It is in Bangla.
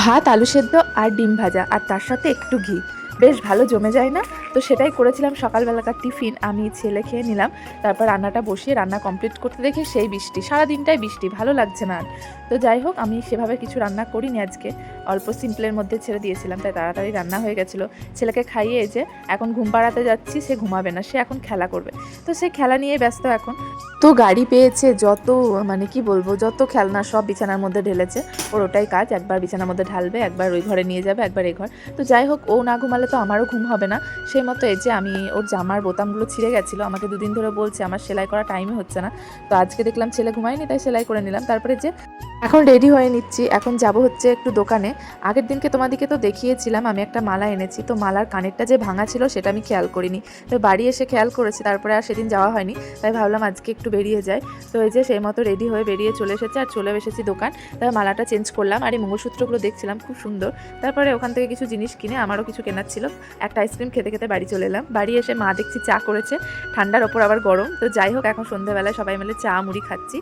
ভাত, আলু সেদ্ধ আর ডিম ভাজা, আর তার সাথে একটু ঘি। বেশ ভালো জমে যায় না? তো সেটাই করেছিলাম সকালবেলাকার টিফিন। আমি ছেলে খেয়ে নিলাম। তারপর রান্নাটা বসিয়ে রান্না কমপ্লিট করতে দেখি সেই বৃষ্টি। সারাদিনটাই বৃষ্টি, ভালো লাগছে না আর। তো যাই হোক, আমি সেভাবে কিছু রান্না করিনি আজকে। অল্প সিম্পলের মধ্যে ছেড়ে দিয়েছিলাম, তাই তাড়াতাড়ি রান্না হয়ে গেছিলো। ছেলেকে খাইয়ে এই যে এখন ঘুম পাড়াতে যাচ্ছি, সে ঘুমাবে না, সে এখন খেলা করবে। তো সে খেলা নিয়ে ব্যস্ত এখন। তো গাড়ি পেয়েছে, যত মানে কি বলবো, যত খেলনা সব বিছানার মধ্যে ঢেলেছে। ওর ওটাই কাজ, একবার বিছানার মধ্যে ঢালবে, একবার ওই ঘরে নিয়ে যাবে, একবার এই ঘর। তো যাই হোক, ও না ঘুমালে তো আমারও ঘুম হবে না। সেই মতো এই যে আমি ওর জামার বোতামগুলো ছিঁড়ে গেছিলো, আমাকে দুদিন ধরে বলছে আমার সেলাই করা টাইমই হচ্ছে না। তো আজকে দেখলাম ছেলে ঘুমায়নি, তাই সেলাই করে নিলাম। তারপরে যে এখন রেডি হয়ে নিচ্ছি, এখন যাব হচ্ছে একটু দোকানে। আগের দিনকে তোমাদেরকে তো দেখিয়েছিলাম আমি একটা মালা এনেছি, তো মালার কানেরটা যে ভাঙা ছিল সেটা আমি খেয়াল করিনি। তো বাড়ি এসে খেয়াল করেছি, তারপরে আর সেদিন যাওয়া হয়নি, তাই ভাবলাম আজকে একটু বেরিয়ে যাই। তো এই যে সেই মতো রেডি হয়ে বেরিয়ে চলে এসেছে, আর চলে এসেছি দোকান। তারপর মালাটা চেঞ্জ করলাম, আর এই মঙ্গলসূত্রগুলো দেখছিলাম খুব সুন্দর। তারপরে ওখান থেকে কিছু জিনিস কিনে আমারও কিছু কেনার ছিল। একটা আইসক্রিম খেতে খেতে বাড়ি চলে এলাম। বাড়ি এসে মা দেখছি চা করেছে, ঠান্ডার ওপর আবার গরম। তো যাই হোক, এখন সন্ধ্যাবেলায় সবাই মিলে চা মুড়ি খাচ্ছি।